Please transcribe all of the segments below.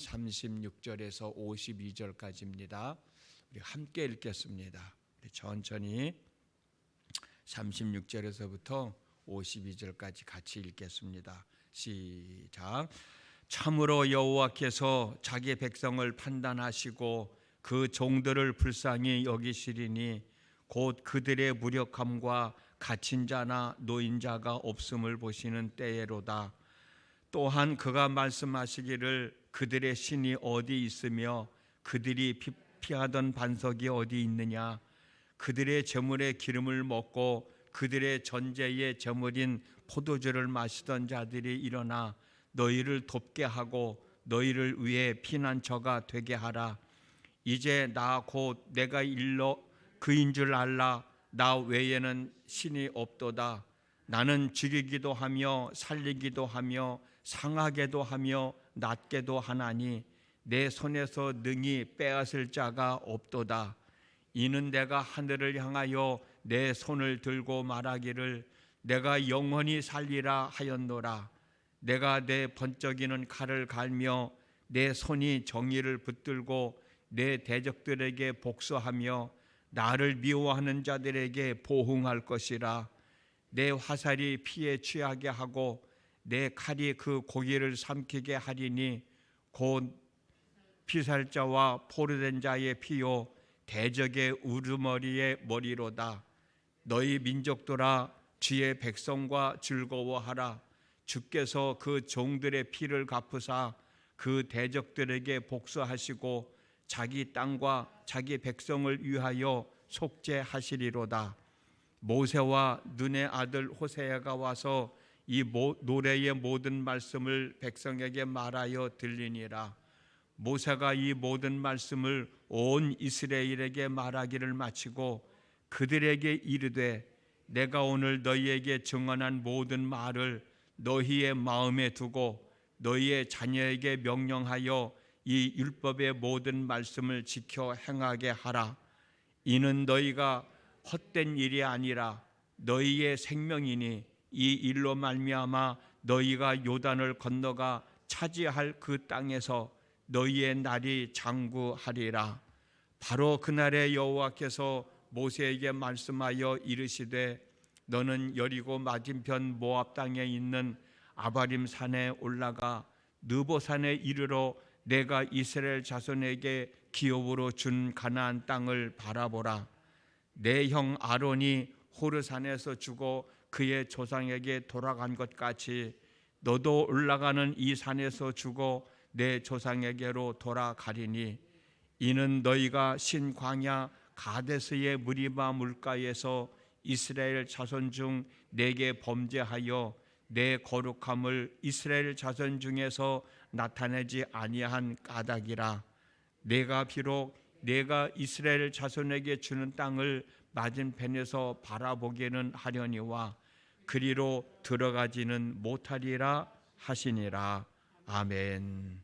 36절에서 52절까지입니다. 우리 함께 읽겠습니다. 우리 천천히 36절에서부터 52절까지 같이 읽겠습니다. 시작. 참으로 여호와께서 자기 백성을 판단하시고 그 종들을 불쌍히 여기시리니 곧 그들의 무력함과 갇힌 자나 노인자가 없음을 보시는 때에로다. 또한 그가 말씀하시기를 그들의 신이 어디 있으며 그들이 피하던 반석이 어디 있느냐. 그들의 제물의 기름을 먹고 그들의 전제의 제물인 포도주를 마시던 자들이 일어나 너희를 돕게 하고 너희를 위해 피난처가 되게 하라. 이제 나 곧 내가 일러 그인 줄 알라. 나 외에는 신이 없도다. 나는 죽이기도 하며 살리기도 하며 상하게도 하며 낫게도 하나니 내 손에서 능히 빼앗을 자가 없도다. 이는 내가 하늘을 향하여 내 손을 들고 말하기를 내가 영원히 살리라 하였노라. 내가 내 번쩍이는 칼을 갈며 내 손이 정의를 붙들고 내 대적들에게 복수하며 나를 미워하는 자들에게 보응할 것이라. 내 화살이 피에 취하게 하고 내 칼이 그 고기를 삼키게 하리니 곧 피살자와 포로된 자의 피요 대적의 우두머리의 머리로다. 너희 민족들아 주의 백성과 즐거워하라. 주께서 그 종들의 피를 갚으사 그 대적들에게 복수하시고 자기 땅과 자기 백성을 위하여 속죄하시리로다. 모세와 눈의 아들 호세아가 와서 이 노래의 모든 말씀을 백성에게 말하여 들리니라. 모세가 이 모든 말씀을 온 이스라엘에게 말하기를 마치고 그들에게 이르되 내가 오늘 너희에게 증언한 모든 말을 너희의 마음에 두고 너희의 자녀에게 명령하여 이 율법의 모든 말씀을 지켜 행하게 하라. 이는 너희가 헛된 일이 아니라 너희의 생명이니 이 일로 말미암아 너희가 요단을 건너가 차지할 그 땅에서 너희의 날이 장구하리라. 바로 그날에 여호와께서 모세에게 말씀하여 이르시되 너는 여리고 맞은편 모압 땅에 있는 아바림 산에 올라가 느보 산에 이르러 내가 이스라엘 자손에게 기업으로 준 가나안 땅을 바라보라. 내 형 아론이 호르산에서 죽어 그의 조상에게 돌아간 것 같이 너도 올라가는 이 산에서 죽어 내 조상에게로 돌아가리니 이는 너희가 신 광야 가데스의 무리바 물가에서 이스라엘 자손 중 내게 범죄하여 내 거룩함을 이스라엘 자손 중에서 나타내지 아니한 까닭이라. 내가 비록 내가 이스라엘 자손에게 주는 땅을 맞은편에서 바라보기는 하려니와 그리로 들어가지는 못하리라 하시니라. 아멘.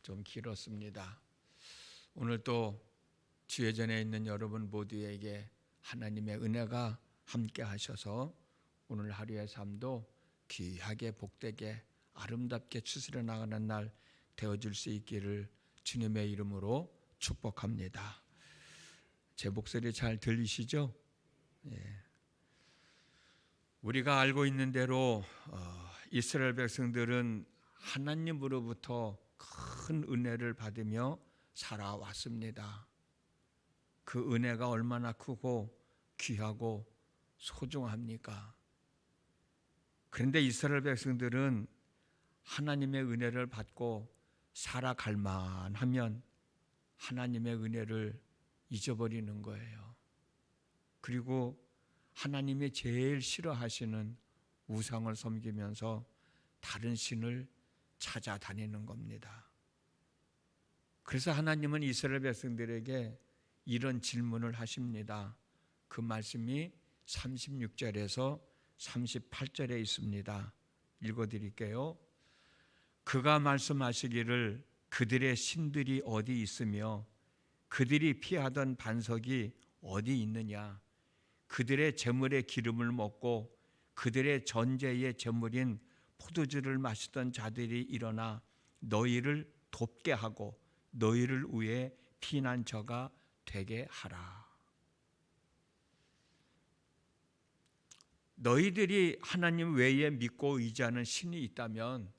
좀 길었습니다. 오늘 또 주회전에 있는 여러분 모두에게 하나님의 은혜가 함께 하셔서 오늘 하루의 삶도 귀하게 복되게 아름답게 추스려 나가는 날 되어줄 수 있기를 주님의 이름으로 축복합니다. 제 목소리 잘 들리시죠? 예. 우리가 알고 있는 대로 이스라엘 백성들은 하나님으로부터 큰 은혜를 받으며 살아왔습니다. 그 은혜가 얼마나 크고 귀하고 소중합니까? 그런데 이스라엘 백성들은 하나님의 은혜를 받고 살아갈 만하면 하나님의 은혜를 잊어버리는 거예요. 그리고 하나님이 제일 싫어하시는 우상을 섬기면서 다른 신을 찾아다니는 겁니다. 그래서 하나님은 이스라엘 백성들에게 이런 질문을 하십니다. 그 말씀이 36절에서 38절에 있습니다. 읽어드릴게요. 그가 말씀하시기를 그들의 신들이 어디 있으며 그들이 피하던 반석이 어디 있느냐. 그들의 제물의 기름을 먹고 그들의 전제의 제물인 포도주를 마시던 자들이 일어나 너희를 돕게 하고 너희를 위해 피난처가 되게 하라. 너희들이 하나님 외에 믿고 의지하는 신이 있다면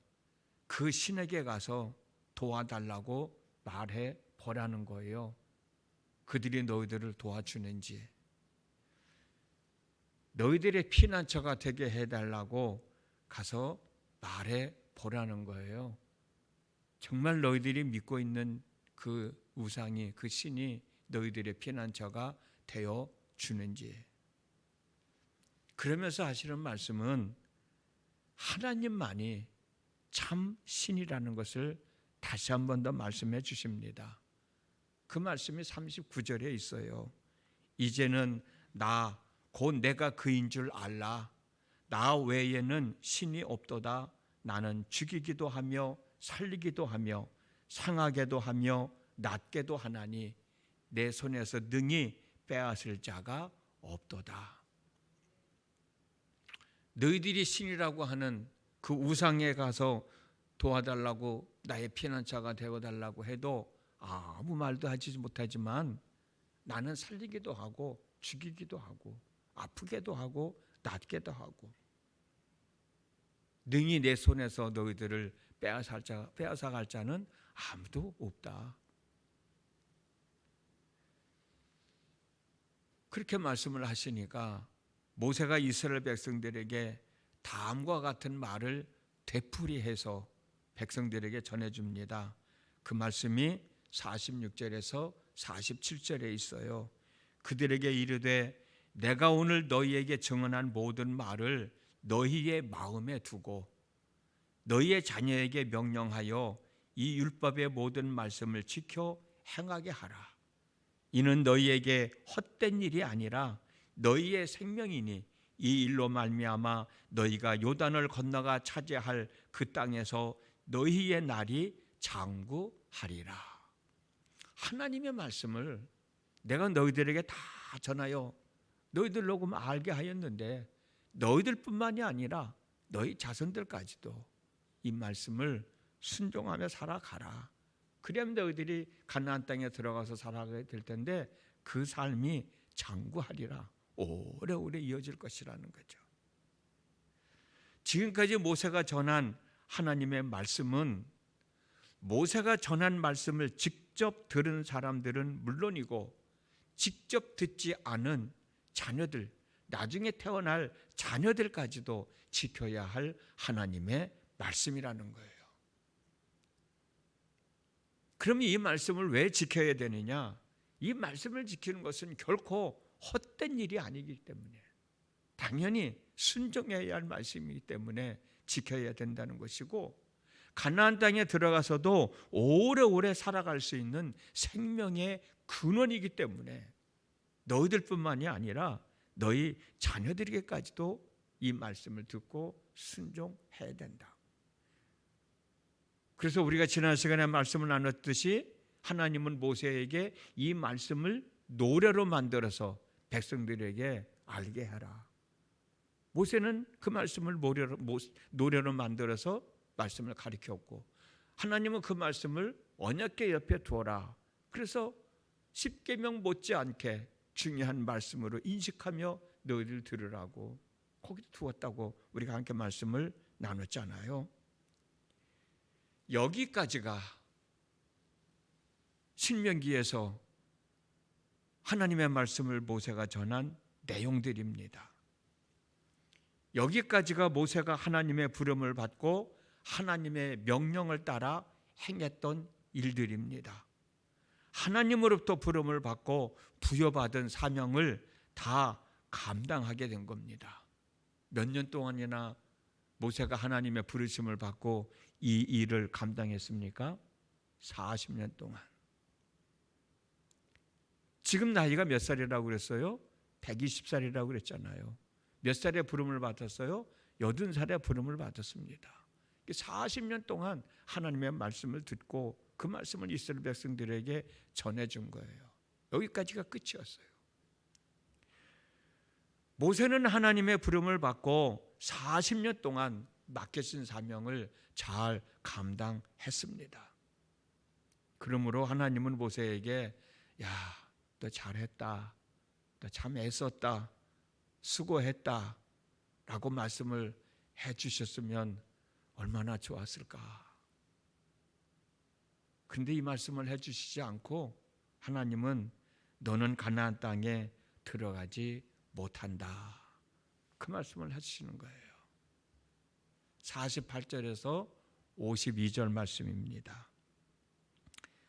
그 신에게 가서 도와달라고 말해 보라는 거예요. 그들이 너희들을 도와주는지, 너희들의 피난처가 되게 해달라고 가서 말해 보라는 거예요. 정말 너희들이 믿고 있는 그 우상이, 그 신이 너희들의 피난처가 되어 주는지. 그러면서 하시는 말씀은 하나님만이 참 신이라는 것을 다시 한 번 더 말씀해 주십니다. 그 말씀이 39절에 있어요. 이제는 나 곧 내가 그인 줄 알라. 나 외에는 신이 없도다. 나는 죽이기도 하며 살리기도 하며 상하게도 하며 낫게도 하나니 내 손에서 능히 빼앗을 자가 없도다. 너희들이 신이라고 하는 그 우상에 가서 도와달라고, 나의 피난처가 되어달라고 해도 아무 말도 하지 못하지만 나는 살리기도 하고 죽이기도 하고 아프게도 하고 낫게도 하고 능히 내 손에서 너희들을 빼앗아갈 자는 아무도 없다. 그렇게 말씀을 하시니까 모세가 이스라엘 백성들에게 다음과 같은 말을 되풀이해서 백성들에게 전해줍니다. 그 말씀이 46절에서 47절에 있어요. 그들에게 이르되 내가 오늘 너희에게 증언한 모든 말을 너희의 마음에 두고 너희의 자녀에게 명령하여 이 율법의 모든 말씀을 지켜 행하게 하라. 이는 너희에게 헛된 일이 아니라 너희의 생명이니 이 일로 말미암아 너희가 요단을 건너가 차지할 그 땅에서 너희의 날이 장구하리라. 하나님의 말씀을 내가 너희들에게 다 전하여 너희들로 알게 하였는데 너희들뿐만이 아니라 너희 자손들까지도 이 말씀을 순종하며 살아가라. 그러면 너희들이 가나안 땅에 들어가서 살아가게 될 텐데 그 삶이 장구하리라. 오래오래 이어질 것이라는 거죠. 지금까지 모세가 전한 하나님의 말씀은 모세가 전한 말씀을 직접 들은 사람들은 물론이고 직접 듣지 않은 자녀들, 나중에 태어날 자녀들까지도 지켜야 할 하나님의 말씀이라는 거예요. 그럼 이 말씀을 왜 지켜야 되느냐? 이 말씀을 지키는 것은 결코 헛된 일이 아니기 때문에 당연히 순종해야 할 말씀이기 때문에 지켜야 된다는 것이고, 가나안 땅에 들어가서도 오래오래 살아갈 수 있는 생명의 근원이기 때문에 너희들뿐만이 아니라 너희 자녀들에게까지도 이 말씀을 듣고 순종해야 된다. 그래서 우리가 지난 시간에 말씀을 나눴듯이 하나님은 모세에게 이 말씀을 노래로 만들어서 백성들에게 알게 하라. 모세는 그 말씀을 노래로 만들어서 말씀을 가르쳤고, 하나님은 그 말씀을 언약궤 옆에 두어라. 그래서 십계명 못지않게 중요한 말씀으로 인식하며 너희들 들으라고 거기 두었다고 우리가 함께 말씀을 나눴잖아요. 여기까지가 신명기에서 하나님의 말씀을 모세가 전한 내용들입니다. 여기까지가 모세가 하나님의 부름을 받고 하나님의 명령을 따라 행했던 일들입니다. 하나님으로부터 부름을 받고 부여받은 사명을 다 감당하게 된 겁니다. 몇 년 동안이나 모세가 하나님의 부르심을 받고 이 일을 감당했습니까? 40년 동안. 지금 나이가 몇 살이라고 그랬어요? 120살이라고 그랬잖아요. 몇 살에 부름을 받았어요? 80살에 부름을 받았습니다. 40년 동안 하나님의 말씀을 듣고 그 말씀을 이스라엘 백성들에게 전해준 거예요. 여기까지가 끝이었어요. 모세는 하나님의 부름을 받고 40년 동안 맡겨진 사명을 잘 감당했습니다. 그러므로 하나님은 모세에게 야, 너 잘했다. 너 참 애썼다. 수고했다. 라고 말씀을 해주셨으면 얼마나 좋았을까. 근데 이 말씀을 해주시지 않고 하나님은 너는 가나안 땅에 들어가지 못한다. 그 말씀을 해주시는 거예요. 48절에서 52절 말씀입니다.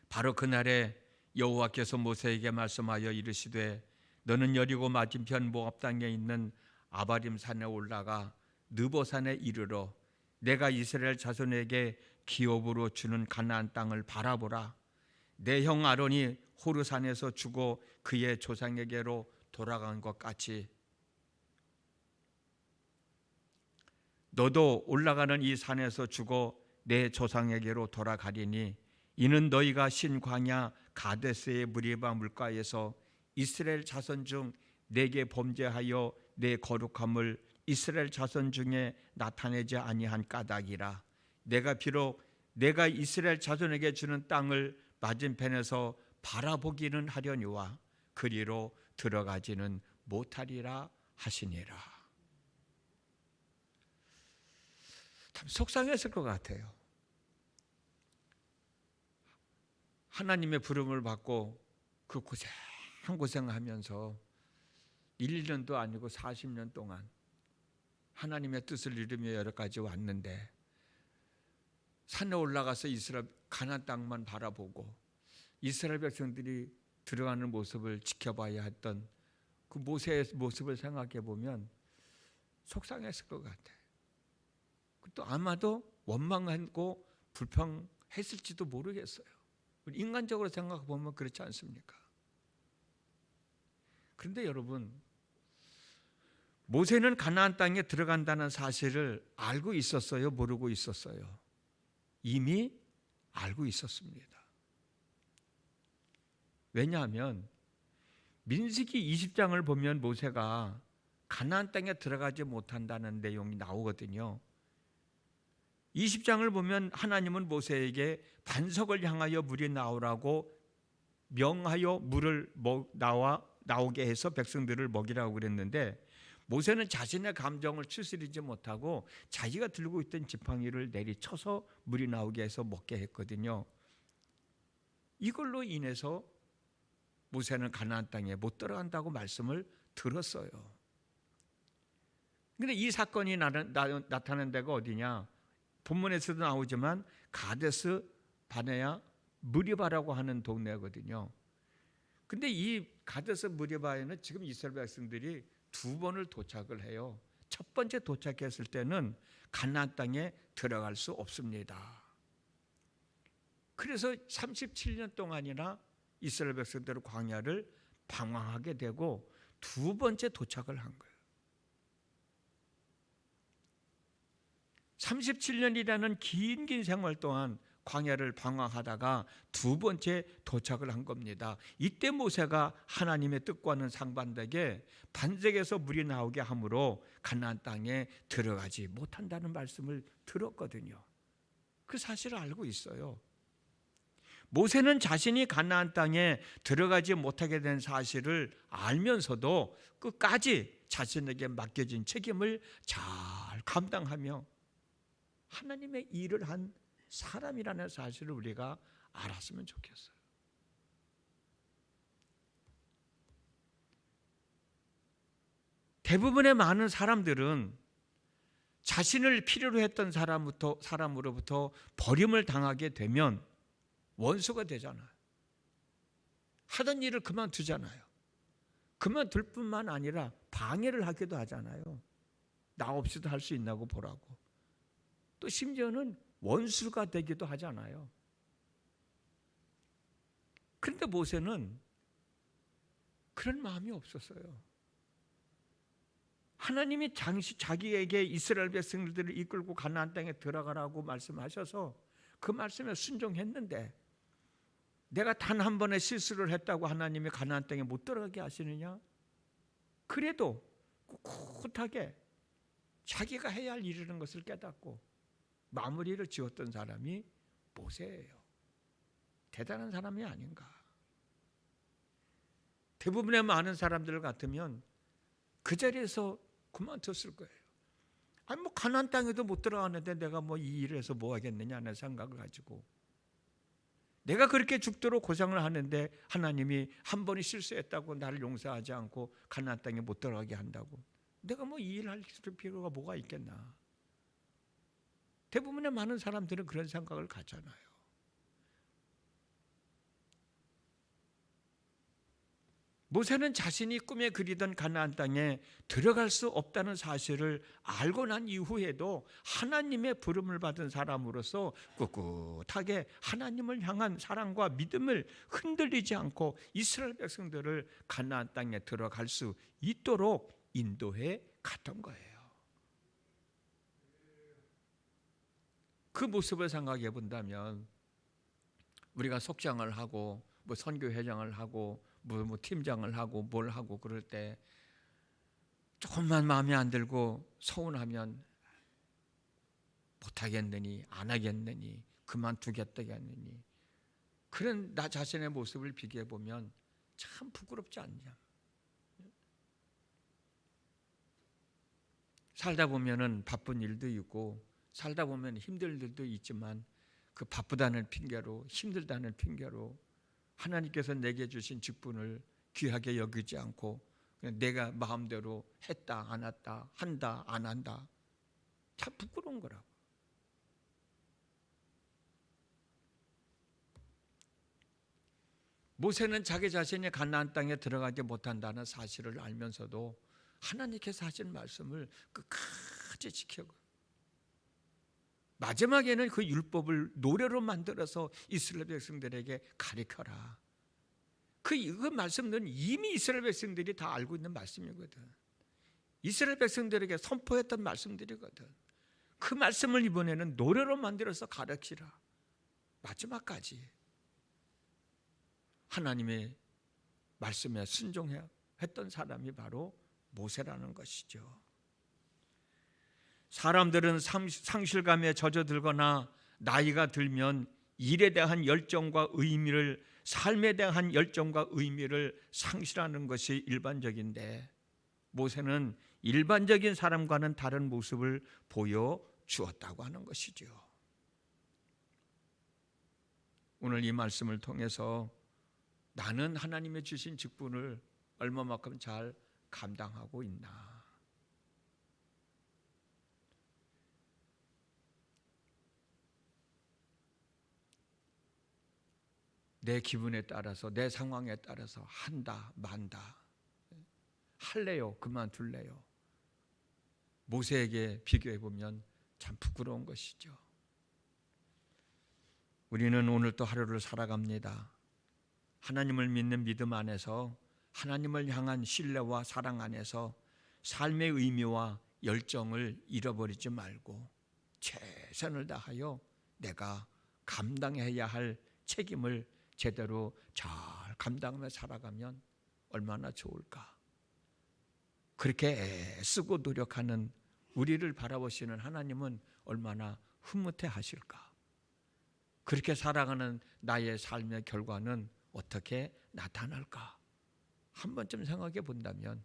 바로 그날에 여호와께서 모세에게 말씀하여 이르시되 너는 여리고 맞은편 모압 땅에 있는 아바림 산에 올라가 느보산에 이르러 내가 이스라엘 자손에게 기업으로 주는 가나안 땅을 바라보라. 내 형 아론이 호르산에서 죽어 그의 조상에게로 돌아간 것 같이 너도 올라가는 이 산에서 죽어 내 조상에게로 돌아가리니 이는 너희가 신 광야 가데스의 무리바 물가에서 이스라엘 자손 중 내게 범죄하여 내 거룩함을 이스라엘 자손 중에 나타내지 아니한 까닭이라. 내가 비록 내가 이스라엘 자손에게 주는 땅을 맞은편에서 바라보기는 하려니와 그리로 들어가지는 못하리라 하시니라. 참 속상했을 것 같아요. 하나님의 부름을 받고 그 고생하면서 1년도 아니고 40년 동안 하나님의 뜻을 이루며 여러 가지 왔는데 산에 올라가서 이스라엘 가나안 땅만 바라보고 이스라엘 백성들이 들어가는 모습을 지켜봐야 했던 그 모세의 모습을 생각해 보면 속상했을 것 같아요. 또 아마도 원망하고 불평했을지도 모르겠어요. 인간적으로 생각해 보면 그렇지 않습니까? 그런데 여러분, 모세는 가나안 땅에 들어간다는 사실을 알고 있었어요? 모르고 있었어요? 이미 알고 있었습니다. 왜냐하면 민수기 20장을 보면 모세가 가나안 땅에 들어가지 못한다는 내용이 나오거든요. 20장을 보면 하나님은 모세에게 반석을 향하여 물이 나오라고 명하여 물을 나오게 해서 백성들을 먹이라고 그랬는데 모세는 자신의 감정을 추스리지 못하고 자기가 들고 있던 지팡이를 내리쳐서 물이 나오게 해서 먹게 했거든요. 이걸로 인해서 모세는 가나안 땅에 못 들어간다고 말씀을 들었어요. 그런데 이 사건이 나타난 데가 어디냐? 본문에서도 나오지만 가데스 바네아 무리바라고 하는 동네거든요. 근데 이 가데스 무리바에는 지금 이스라엘 백성들이 두 번을 도착을 해요. 첫 번째 도착했을 때는 가나안 땅에 들어갈 수 없습니다. 그래서 37년 동안이나 이스라엘 백성들은 광야를 방황하게 되고 두 번째 도착을 한 거예요. 37년이라는 긴 생활 동안 광야를 방황하다가 두 번째 도착을 한 겁니다. 이때 모세가 하나님의 뜻과는 상반되게 반석에서 물이 나오게 함으로 가나안 땅에 들어가지 못한다는 말씀을 들었거든요. 그 사실을 알고 있어요. 모세는 자신이 가나안 땅에 들어가지 못하게 된 사실을 알면서도 끝까지 자신에게 맡겨진 책임을 잘 감당하며 하나님의 일을 한 사람이라는 사실을 우리가 알았으면 좋겠어요. 대부분의 많은 사람들은 자신을 필요로 했던 사람으로부터 버림을 당하게 되면 원수가 되잖아요. 하던 일을 그만두잖아요. 그만둘 뿐만 아니라 방해를 하기도 하잖아요. 나 없이도 할 수 있나고 보라고. 또 심지어는 원수가 되기도 하잖아요. 그런데 모세는 그런 마음이 없었어요. 하나님이 자기에게 이스라엘 백성들을 이끌고 가나안 땅에 들어가라고 말씀하셔서 그 말씀에 순종했는데 내가 단 한 번의 실수를 했다고 하나님이 가나안 땅에 못 들어가게 하시느냐? 그래도 꿋꿋하게 자기가 해야 할 일이라는 것을 깨닫고 마무리를 지었던 사람이 모세예요. 대단한 사람이 아닌가. 대부분의 많은 사람들 같으면 그 자리에서 그만뒀을 거예요. 아니 뭐 가나안 땅에도 못 들어가는데 내가 뭐 이 일을 해서 뭐 하겠느냐 하는 생각을 가지고, 내가 그렇게 죽도록 고생을 하는데 하나님이 한 번이 실수했다고 나를 용서하지 않고 가나안 땅에 못 들어가게 한다고, 내가 뭐 이 일을 할 필요가 뭐가 있겠나. 대부분의 많은 사람들은 그런 생각을 갖잖아요. 모세는 자신이 꿈에 그리던 가나안 땅에 들어갈 수 없다는 사실을 알고 난 이후에도 하나님의 부름을 받은 사람으로서 꿋꿋하게 하나님을 향한 사랑과 믿음을 흔들리지 않고 이스라엘 백성들을 가나안 땅에 들어갈 수 있도록 인도해 갔던 거예요. 그 모습을 생각해 본다면 우리가 속장을 하고 뭐 선교회장을 하고 뭐 팀장을 하고 뭘 하고 그럴 때 조금만 마음에 안 들고 서운하면 못하겠느니 안 하겠느니 그만두겠다겠느니, 그런 나 자신의 모습을 비교해 보면 참 부끄럽지 않냐. 살다 보면은 바쁜 일도 있고 살다 보면 힘들 일도 있지만 그 바쁘다는 핑계로 힘들다는 핑계로 하나님께서 내게 주신 직분을 귀하게 여기지 않고 그냥 내가 마음대로 했다 안 했다 한다 안 한다, 참 부끄러운 거라고. 모세는 자기 자신이 가나안 땅에 들어가지 못한다는 사실을 알면서도 하나님께서 하신 말씀을 끝까지 지키고 마지막에는 그 율법을 노래로 만들어서 이스라엘 백성들에게 가르쳐라. 그 말씀들은 이미 이스라엘 백성들이 다 알고 있는 말씀이거든. 이스라엘 백성들에게 선포했던 말씀들이거든. 그 말씀을 이번에는 노래로 만들어서 가르치라. 마지막까지 하나님의 말씀에 순종했던 사람이 바로 모세라는 것이죠. 사람들은 상실감에 젖어들거나 나이가 들면 일에 대한 열정과 의미를, 삶에 대한 열정과 의미를 상실하는 것이 일반적인데 모세는 일반적인 사람과는 다른 모습을 보여주었다고 하는 것이죠. 오늘 이 말씀을 통해서 나는 하나님의 주신 직분을 얼마만큼 잘 감당하고 있나. 내 기분에 따라서 내 상황에 따라서 한다 만다, 할래요 그만둘래요. 모세에게 비교해 보면 참 부끄러운 것이죠. 우리는 오늘 또 하루를 살아갑니다. 하나님을 믿는 믿음 안에서 하나님을 향한 신뢰와 사랑 안에서 삶의 의미와 열정을 잃어버리지 말고 최선을 다하여 내가 감당해야 할 책임을 제대로 잘 감당하며 살아가면 얼마나 좋을까. 그렇게 애쓰고 노력하는 우리를 바라보시는 하나님은 얼마나 흐뭇해 하실까. 그렇게 살아가는 나의 삶의 결과는 어떻게 나타날까. 한 번쯤 생각해 본다면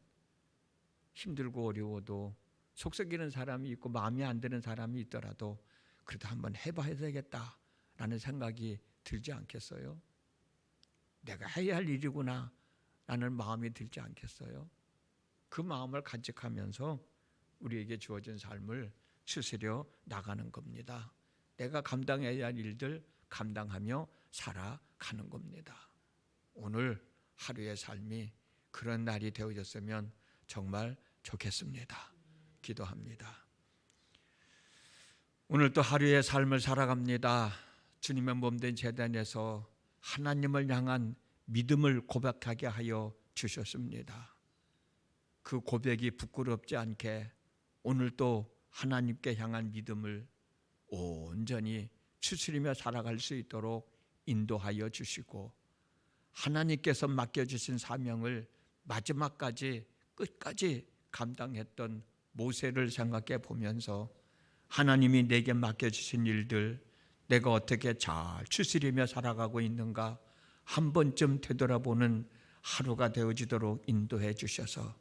힘들고 어려워도 속썩이는 사람이 있고 마음에 안 드는 사람이 있더라도 그래도 한번 해봐야 되겠다라는 생각이 들지 않겠어요? 내가 해야 할 일이구나 라는 마음이 들지 않겠어요? 그 마음을 간직하면서 우리에게 주어진 삶을 추스려 나가는 겁니다. 내가 감당해야 할 일들 감당하며 살아가는 겁니다. 오늘 하루의 삶이 그런 날이 되어졌으면 정말 좋겠습니다. 기도합니다. 오늘 또 하루의 삶을 살아갑니다. 주님의 몸된 제단에서 하나님을 향한 믿음을 고백하게 하여 주셨습니다. 그 고백이 부끄럽지 않게 오늘 또 하나님께 향한 믿음을 온전히 추스리며 살아갈 수 있도록 인도하여 주시고 하나님께서 맡겨주신 사명을 마지막까지 끝까지 감당했던 모세를 생각해 보면서 하나님이 내게 맡겨주신 일들 내가 어떻게 잘 추스리며 살아가고 있는가 한 번쯤 되돌아보는 하루가 되어지도록 인도해 주셔서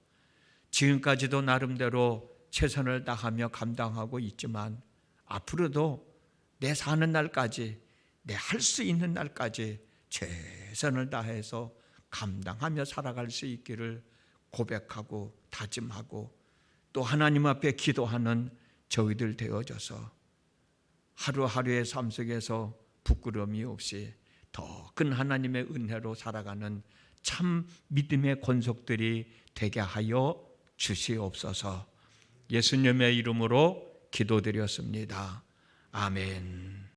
지금까지도 나름대로 최선을 다하며 감당하고 있지만 앞으로도 내 사는 날까지 내 할 수 있는 날까지 최선을 다해서 감당하며 살아갈 수 있기를 고백하고 다짐하고 또 하나님 앞에 기도하는 저희들 되어져서 하루하루의 삶 속에서 부끄러움이 없이 더 큰 하나님의 은혜로 살아가는 참 믿음의 권속들이 되게 하여 주시옵소서. 예수님의 이름으로 기도드렸습니다. 아멘.